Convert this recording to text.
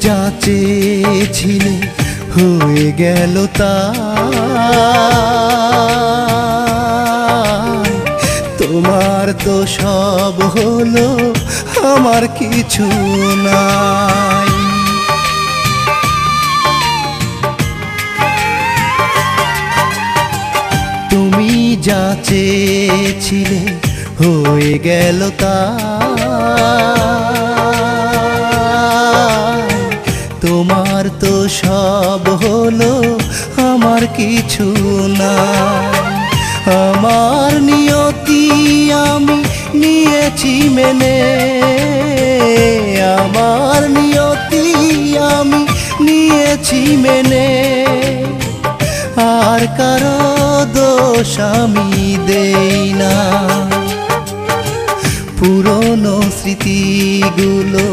যা চেয়েছিলে হয়ে গেল তাই, তোমার তো সব হলো, আমার কিছু নাই। তুমি যা চেয়েছিলে হয়ে গেল তাই, তোমার তো সব হলো, আমার কিছু নাই। আমার নিয়তি আমি নিয়েছি মেনে, আমার নিয়তি আমি নিয়েছি মেনে, আর কারো দোষ আমি দেই না। পুরনো স্মৃতিগুলো